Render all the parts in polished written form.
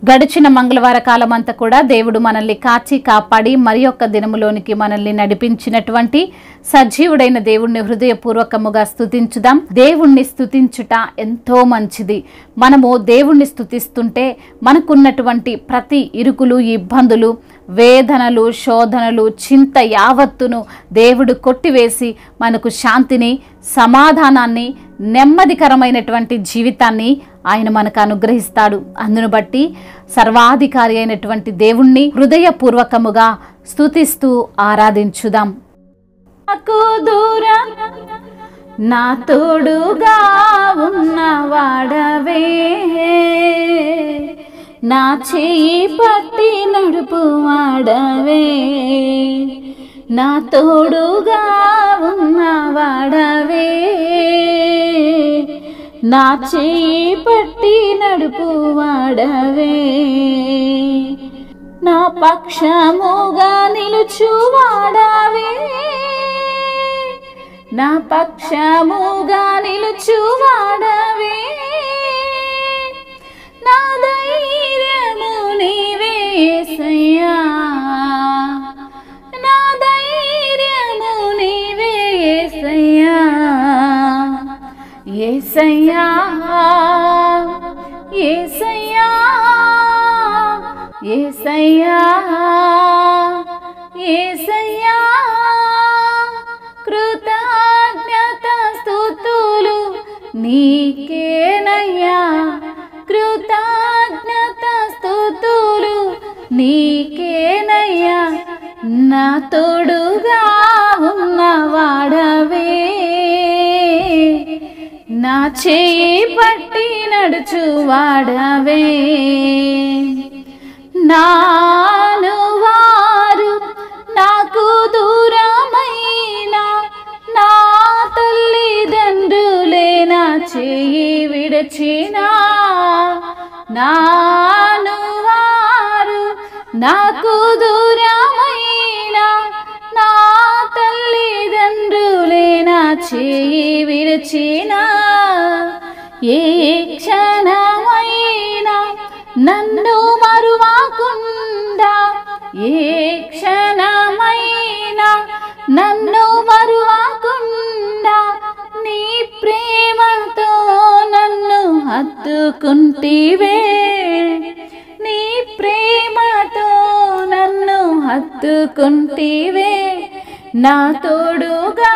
గడిచిన మంగళవార కాలం అంతా కూడా దేవుడు మనల్ని కాచి కాపాడి మరి ఒక్క దినములోనికి మనల్ని నడిపించినటువంటి సజీవుడైన దేవుణ్ణి హృదయపూర్వకముగా స్తుతించుదాం. దేవుణ్ణి స్తుతించుట ఎంతో మంచిది. మనము దేవుణ్ణి స్తుతిస్తుంటే మనకున్నటువంటి ప్రతి ఇరుకులు, ఇబ్బందులు, వేదనలు, శోధనలు, చింత యావత్తును దేవుడు కొట్టివేసి మనకు శాంతిని, సమాధానాన్ని, నెమ్మదికరమైనటువంటి జీవితాన్ని ఆయన మనకు అనుగ్రహిస్తాడు. అందును బట్టి సర్వాధికారి అయినటువంటి దేవుణ్ణి హృదయపూర్వకముగా స్తుతిస్తూ ఆరాధించుదాం. నాకు దూరం నా తోడుగా ఉన్నవాడవే, నా చేయి పట్టి నడుపువాడవే, నా తోడుగా ఉన్నవాడవే, నా చేయి పట్టి నడుపువాడవే, నా పక్షముగా నిలుచువాడవే, నా పక్షముగా నిలుచువాడవే, నా ధైర్యము నీవే యేసయ్యా, నా ధైర్యము నీవే యేసయ్యా, యేసయ్యా, యేసయ్యా, యేసయ్యా, యేసయ్యా, కృతజ్ఞత స్తుతులు నీకేనయ్యా, కృతజ్ఞత స్తుతులు నీకేనయ్యా, నా తోడుగా ఉన్నవాడవే, నా చేయి పట్టి నడుచువాడవే, నాను వారు నాకు దూరమైన నా తల్లిదండ్రులే నా చేయి విడచిన, నాను వారు నాకు దూరమైన నా తల్లిదండ్రులే నా చేయి విడచిన, ఏ క్షణమైనా నన్ను మరువకుండా, ఏ క్షణమైనా నన్ను మరువకుండా, నీ ప్రేమతో నన్ను హత్తుకుంటివే, నీ ప్రేమతో నన్ను హత్తుకుంటివే, నా తోడుగా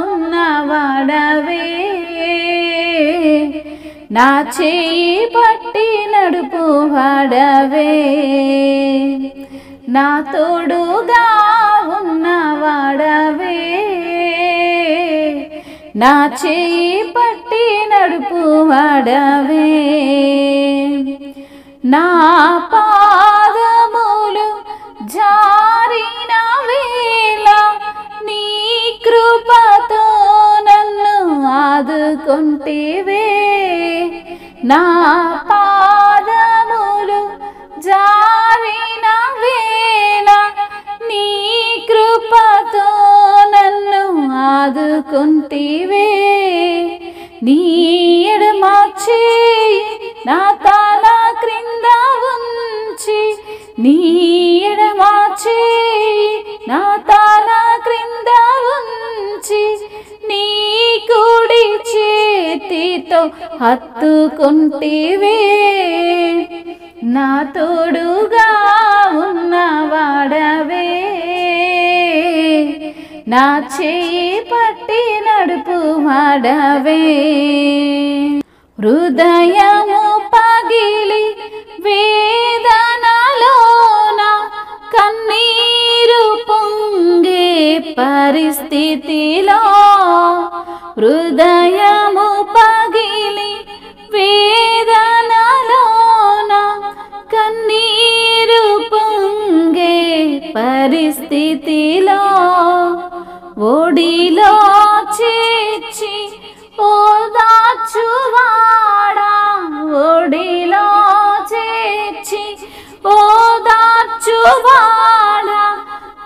ఉన్నవాడవే, నా చేయి పట్టి నడుపువాడవే, నా తోడుగా ఉన్నవాడవే, నా చేయి పట్టి నడుపువాడవే, నా పాదములు జారిన వేళ నీ కృపతో నన్ను ఆదుకుంటివే, నా పాదములు జారిన వేళ నీ కృపతో నన్ను ఆదుకుంటివే, నీ ఎడమ చేయి నా తల క్రింద ఉంచి, నీ ఎడమ చేయి నా తల క్రింద ఉంచి, నీ కుడి చేతితో హత్తుకుంటివే, నా తోడుగా ఉన్నవాడవే, నా చేయి పట్టి నడుపువాడవే, హృదయము పగిలి వేదనలోన కన్నీరు పొంగే పరిస్థితిలో, హృదయము పగిలి వేదనలోన కన్నీరు పొంగే పరిస్థితిలో, ఒడిలో చేర్చి ఓదార్చువాడా, ఒడిలో చేర్చి ఓదార్చువాడా,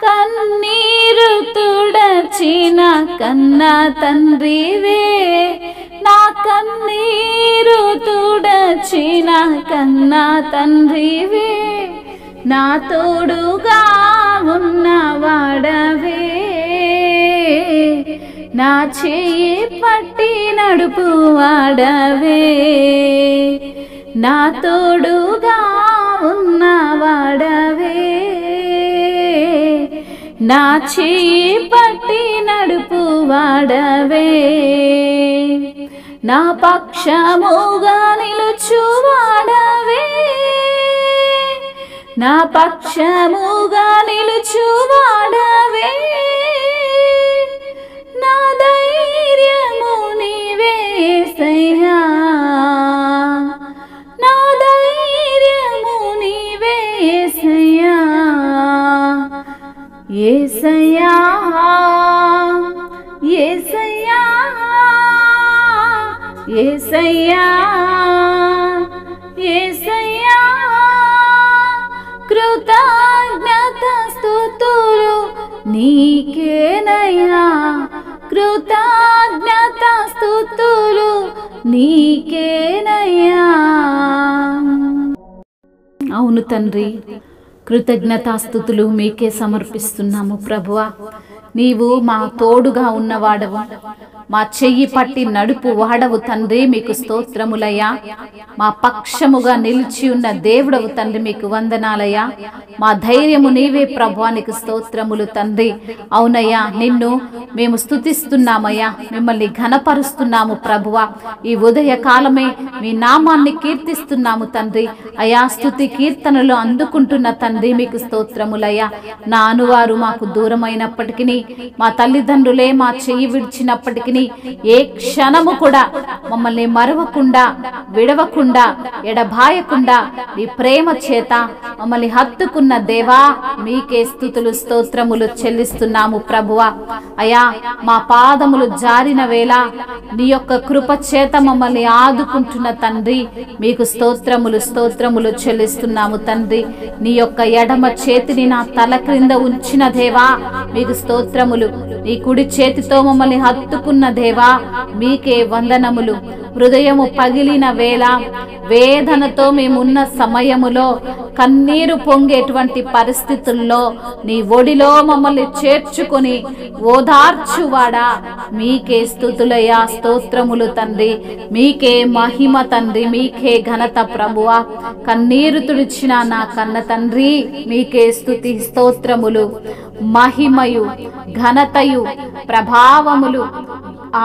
కన్నీరు తుడచిన కన్న తండ్రివే, నా కన్నీరు తుడచిన తుడచిన కన్నా తండ్రివే, నా తోడుగా ఉన్నవాడవే, నా చేయి పట్టి నడుపువాడవే, నా తోడుగా ఉన్నవాడవే, నా చేయి పట్టి నడుపువాడవే, నా పక్షముగా నిలుచువాడవే, నా పక్షముగా నిలుచువాడవే, నా ధైర్యము నీవే యేసయ్యా, నా ధైర్యము నీవే యేసయ్యా, యేసయ్యా, యేసయ్యా, యేసయ్యా, యేసయ్యా, కృతజ్ఞతాస్తుతులు నీకేనయ్యా, కృతజ్ఞతాస్తుతులు నీకేనయ్యా. అవును తండ్రి, కృతజ్ఞతాస్తుతులు మీకే సమర్పిస్తున్నాము ప్రభువా. నీవు మా తోడుగా ఉన్నవాడవు, మా చెయ్యి పట్టి నడుపు వాడవు తండ్రి, మీకు స్తోత్రములయ్యా. మా పక్షముగా నిలిచి ఉన్న దేవుడవు తండ్రి, మీకు వందనాలయ్యా. మా ధైర్యము నీవే ప్రభువా, నీకు స్తోత్రములు తండ్రి. అవునయ్యా, నిన్ను మేము స్తుతిస్తున్నామయ్యా, మిమ్మల్ని ఘనపరుస్తున్నాము ప్రభువా. ఈ ఉదయ కాలమే మీ నామాన్ని కీర్తిస్తున్నాము తండ్రి. అయా, స్తుతి కీర్తనలు అందుకుంటున్న తండ్రి, మీకు స్తోత్రములయ్యా. నా అనువారు మాకు దూరమైనప్పటికీ, మా తల్లిదండ్రులే మా చెయ్యి విడిచినప్పటికీ, ఏ క్షణము కూడా మమ్మల్ని మరవకుండా, విడవకుండా, ఎడబాయకుండా నీ ప్రేమ చేత మమ్మల్ని హత్తుకున్న దేవా, మీకే స్తుతులు స్తోత్రములు చెల్లిస్తున్నాము ప్రభువా. అయా, మా పాదములు జారిన వేళ నీ యొక్క కృప చేత మమ్మల్ని ఆదుకుంటున్న తండ్రి, మీకు స్తోత్రములు స్తోత్రములు చెల్లిస్తున్నాము తండ్రి. నీ యొక్క ఎడమ చేతిని నా తల క్రింద ఉంచిన దేవా, మీకు స్తోత్రములు. నీ కుడి చేతితో మమ్మల్ని హత్తుకున్న దేవా, మీకే వందనములు. హృదయము పగిలిన వేళ, వేదనతో మేమున్న సమయములో, కన్నీరు పొంగేటువంటి పరిస్థితుల్లో నీ ఒడిలో మమ్మల్ని చేర్చుకొని ఓదార్చువాడా, మీకే స్తుతులయ్యా, స్తోత్రములు తండ్రి. మీకే మహిమ తండ్రి, మీకే ఘనత ప్రభువా. కన్నీరు తుడిచిన నా కన్న తండ్రి, మీకే స్తుతి స్తోత్రములు. మహిమయు, ఘనతయు, ప్రభావములు,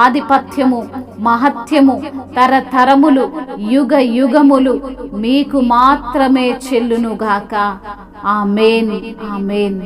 ఆధిపత్యము, మహత్యము, తరతరములు, యుగ యుగములు మీకు మాత్రమే చెల్లునుగాక. ఆమేన్, ఆమేన్.